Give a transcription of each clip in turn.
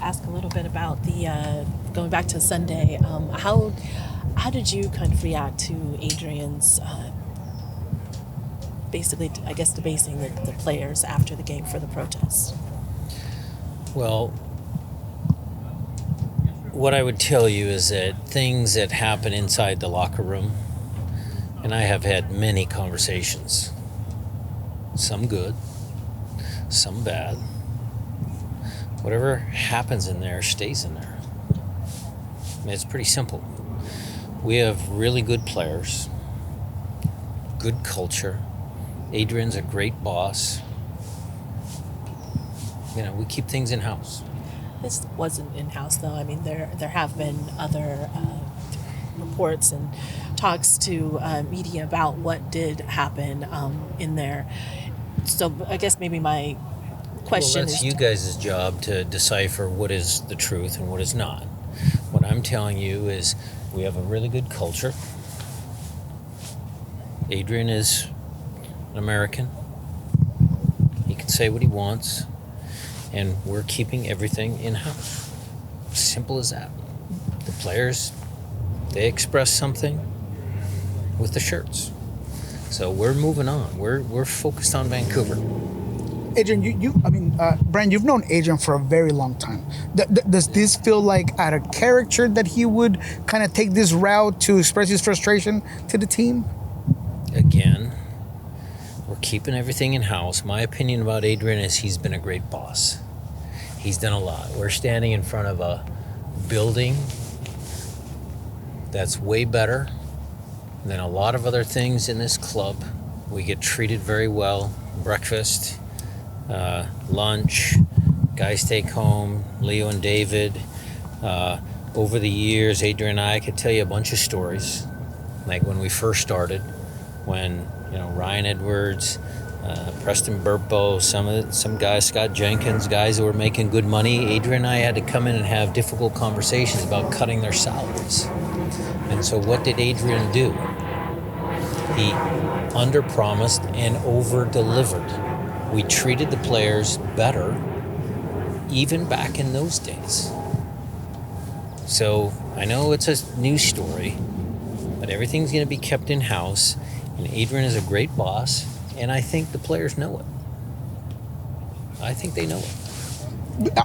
ask a little bit about the going back to Sunday. How did you kind of react to Adrian's basically, I guess, debasing the players after the game for the protest? Well, what I would tell you is that things that happen inside the locker room, and I have had many conversations, some good, some bad. Whatever happens in there stays in there. I mean, it's pretty simple. We have really good players, good culture. Adrian's a great boss. You know, we keep things in-house. This wasn't in-house, though. I mean, there have been other reports and talks to media about what did happen in there. So I guess maybe my question that's is... you guys' job to decipher what is the truth and what is not. What I'm telling you is we have a really good culture. Adrian is an American. He can say what he wants, and we're keeping everything in-house. Simple as that. The players, they express something with the shirts. So we're moving on. We're focused on Vancouver. Adrian, Brian, you've known Adrian for a very long time. Does this feel like out of character that he would kind of take this route to express his frustration to the team? Again, we're keeping everything in-house. My opinion about Adrian is he's been a great boss. He's done a lot. We're standing in front of a building that's way better than a lot of other things in this club. We get treated very well. Breakfast, lunch, guys take home, Leo and David. Over the years, Adrian and I could tell you a bunch of stories. Like when we first started, when Ryan Edwards, Preston Burpo, some guys, Scott Jenkins, guys that were making good money, Adrian and I had to come in and have difficult conversations about cutting their salaries. And so what did Adrian do? He under-promised and over-delivered. We treated the players better even back in those days. So I know it's a news story, but everything's going to be kept in-house, and Adrian is a great boss, and I think the players know it. I think they know it.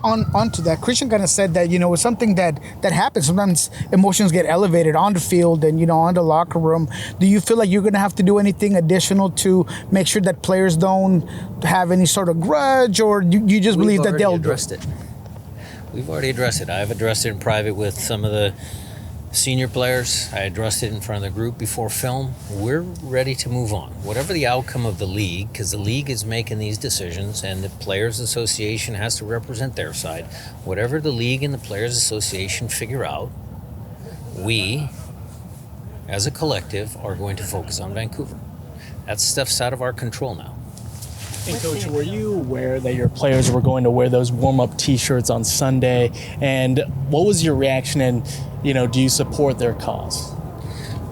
On to that, Christian kind of said that, it's something that happens. Sometimes emotions get elevated on the field and, on the locker room. Do you feel like you're going to have to do anything additional to make sure that players don't have any sort of grudge, or you just believe that they'll addressed it? We've already addressed it. I've addressed it in private with some of the senior players. I addressed it in front of the group before film. We're ready to move on. Whatever the outcome of the league, because the league is making these decisions and the Players Association has to represent their side. Whatever the league and the Players Association figure out, we, as a collective, are going to focus on Vancouver. That stuff's out of our control now. And Coach, were you aware that your players were going to wear those warm-up T-shirts on Sunday? And what was your reaction? And, do you support their cause?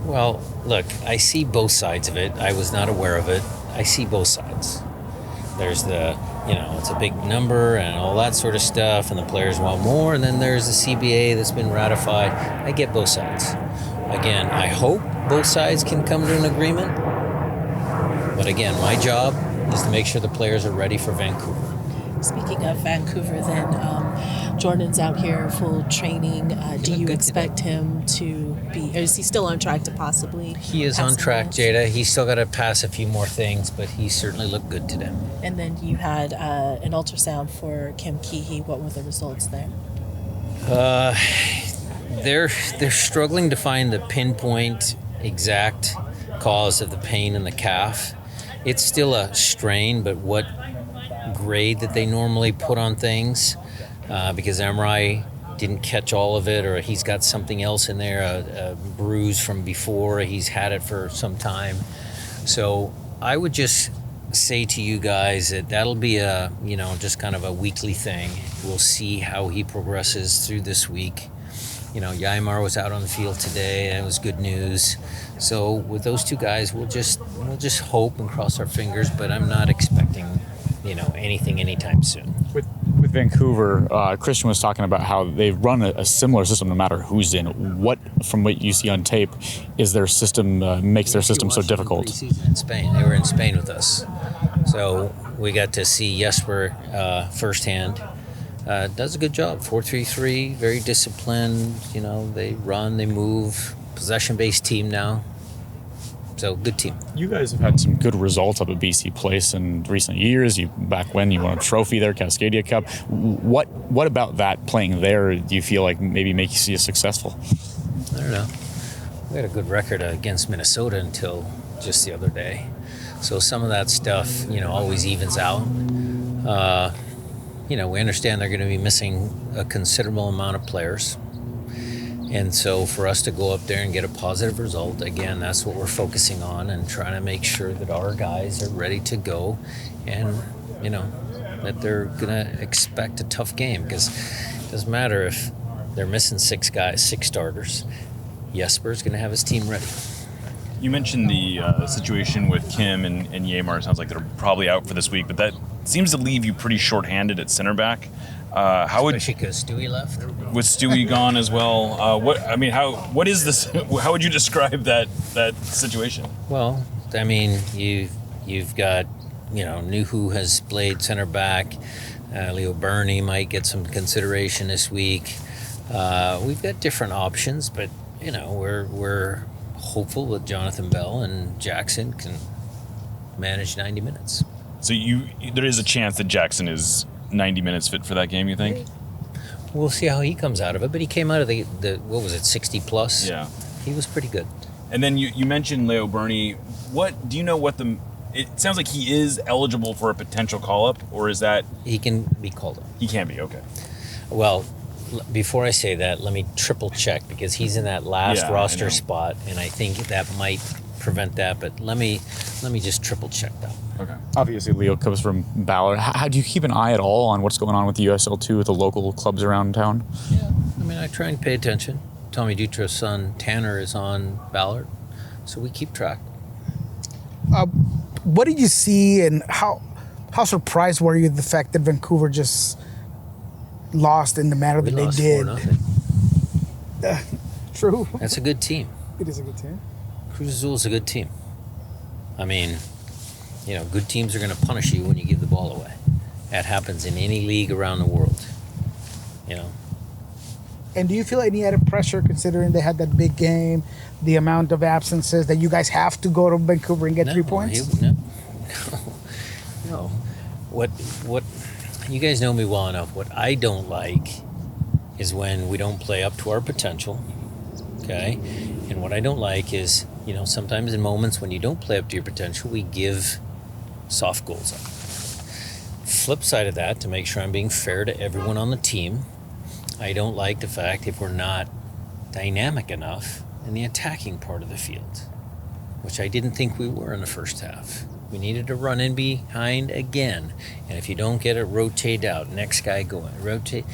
Well, look, I see both sides of it. I was not aware of it. I see both sides. There's the, it's a big number and all that sort of stuff, and the players want more. And then there's the CBA that's been ratified. I get both sides. Again, I hope both sides can come to an agreement. But again, my job is to make sure the players are ready for Vancouver. Speaking of Vancouver, then, Jordan's out here full training. Do you expect him to be, is he still on track to possibly? He is on track, Jada. He's still got to pass a few more things, but he certainly looked good today. And then you had an ultrasound for Kim Keehee. What were the results there? They're struggling to find the pinpoint exact cause of the pain in the calf. It's still a strain, but what grade that they normally put on things, because MRI didn't catch all of it, or he's got something else in there, a bruise from before, he's had it for some time. So I would just say to you guys that that'll be just kind of a weekly thing. We'll see how he progresses through this week. Yaimar was out on the field today, and it was good news. So with those two guys, we'll just hope and cross our fingers, but I'm not expecting, anything anytime soon. With Vancouver, Christian was talking about how they run a similar system no matter who's in. What, from what you see on tape, is their system makes their system so difficult? Preseason in Spain, they were in Spain with us, so we got to see Jesper firsthand. Does a good job. 4-3-3, very disciplined. They run, they move. Possession-based team now. So good team. You guys have had some good results up at BC Place in recent years. Back when you won a trophy there, Cascadia Cup. What about that playing there do you feel like maybe makes you successful? I don't know. We had a good record against Minnesota until just the other day. So some of that stuff, always evens out. We understand they're going to be missing a considerable amount of players. And so for us to go up there and get a positive result, again, that's what we're focusing on and trying to make sure that our guys are ready to go and, that they're going to expect a tough game, because it doesn't matter if they're missing 6 starters. Jesper's going to have his team ready. You mentioned the situation with Kim and Yamar. It sounds like they're probably out for this week, but that seems to leave you pretty short-handed at center back. Especially because Stewie left. With Stewie gone as well, what is this? How would you describe that situation? Well, you've got Nuhu has played center back. Leo Burney might get some consideration this week. We've got different options, but we're hopeful that Jonathan Bell and Jackson can manage 90 minutes. So there is a chance that Jackson is 90 minutes fit for that game, you think? We'll see how he comes out of it, but he came out of the what was it, 60 plus? Yeah. He was pretty good. And then you mentioned Leo Burney. What do you know what it sounds like he is eligible for a potential call-up, or is that... He can be called up. He can be, okay. Well, before I say that, let me triple check, because he's in that last roster spot, and I think that might prevent that, but let me just triple check that. Okay. Obviously, Leo comes from Ballard. How do you keep an eye at all on what's going on with the USL2 with the local clubs around town? Yeah, I try and pay attention. Tommy Dutra's son, Tanner, is on Ballard, so we keep track. What did you see, and how surprised were you at the fact that Vancouver just lost in the manner that they did? 4-0. True. That's a good team. It is a good team. Cruz Azul is a good team. Good teams are going to punish you when you give the ball away. That happens in any league around the world. And do you feel any added pressure considering they had that big game, the amount of absences, that you guys have to go to Vancouver and get 3 points? No. What you guys know me well enough. What I don't like is when we don't play up to our potential. Okay? And what I don't like is, sometimes in moments when you don't play up to your potential, we give soft goals up. Flip side of that, to make sure I'm being fair to everyone on the team, I don't like the fact if we're not dynamic enough in the attacking part of the field, which I didn't think we were in the first half. We needed to run in behind again, and if you don't get it, rotate out. Next guy going, rotate,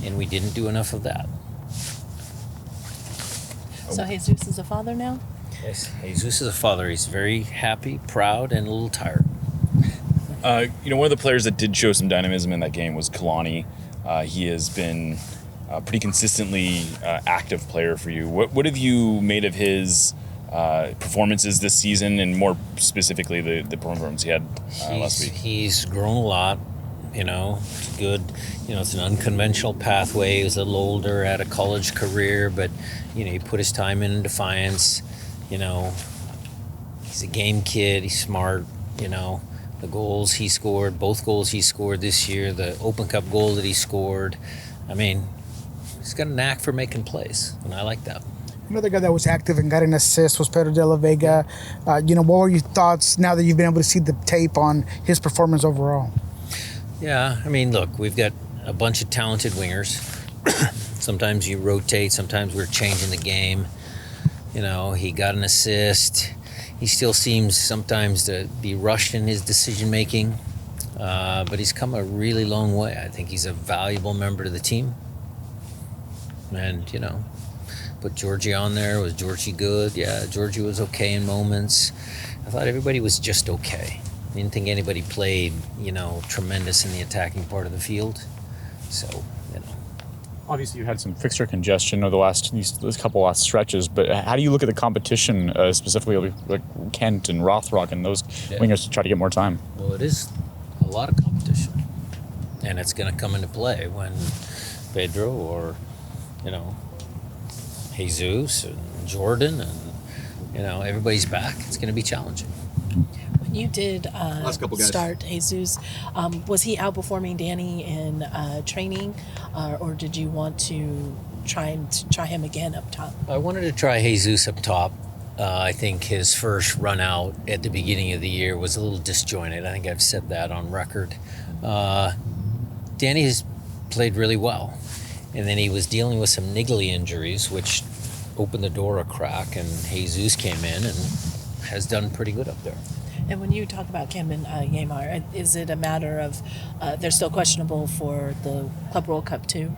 and we didn't do enough of that. So Jesus is a father now? Yes, Jesus is a father. He's very happy, proud, and a little tired. One of the players that did show some dynamism in that game was Kalani. He has been a pretty consistently active player for you. What have you made of his performances this season, and more specifically the performance he had last week? He's grown a lot. It's good. It's an unconventional pathway. He was a little older, had a college career, but he put his time in Defiance. He's a game kid. He's smart. The goals he scored, both goals he scored this year, the Open Cup goal that he scored. He's got a knack for making plays, and I like that. Another guy that was active and got an assist was Pedro de la Vega. What were your thoughts now that you've been able to see the tape on his performance overall? Yeah, look, we've got a bunch of talented wingers. Sometimes you rotate, sometimes we're changing the game. He got an assist. He still seems sometimes to be rushed in his decision-making, but he's come a really long way. I think he's a valuable member to the team. And, put Georgie on there. Was Georgie good? Yeah, Georgie was okay in moments. I thought everybody was just okay. I didn't think anybody played, tremendous in the attacking part of the field. So, you know. Obviously, you had some fixture congestion over these couple last stretches, but how do you look at the competition, specifically like Kent and Rothrock and those wingers to try to get more time? Well, it is a lot of competition, and it's going to come into play when Pedro or, you know, Jesus and Jordan and, you know, everybody's back. It's going to be challenging. When you did couple guys. start Jesus, was he outperforming Danny in training, or did you want to try him again up top? I wanted to try Jesus up top. I think his first run out at the beginning of the year was a little disjointed. I think I've said that on record. Danny has played really well. And then he was dealing with some niggly injuries, which opened the door a crack, and Jesus came in and has done pretty good up there. And when you talk about Cam and Yamar, is it a matter of they're still questionable for the Club World Cup too?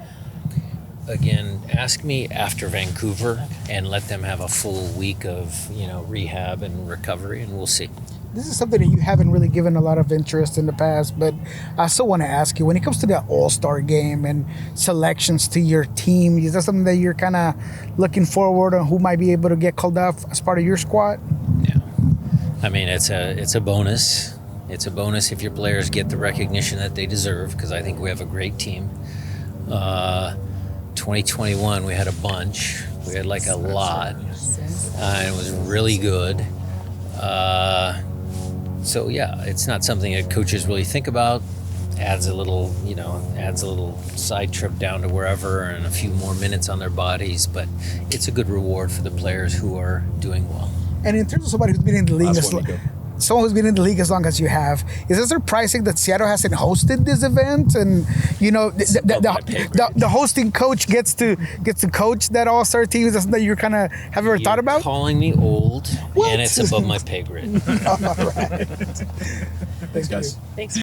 Again, ask me after Vancouver and let them have a full week of, you know, rehab and recovery, and we'll see. This is something that you haven't really given a lot of interest in the past, but I still want to ask you, when it comes to that All-Star game and selections to your team, is that something that you're kind of looking forward on who might be able to get called up as part of your squad? Yeah. I mean, it's a bonus. It's a bonus if your players get the recognition that they deserve, because I think we have a great team. 2021, we had a bunch. We had like a lot. And it was really good. So yeah, it's not something that coaches really think about. Adds a little side trip down to wherever and a few more minutes on their bodies, but it's a good reward for the players who are doing well. And in terms of somebody who's been in the league someone who's been in the league as long as you have, is it surprising that Seattle hasn't hosted this event? And you know, the hosting coach gets to coach that All-Star team. Is that something you kind of have ever thought about? Calling me old, What? and it's above my pay grade. All right. Thanks, guys. Thanks.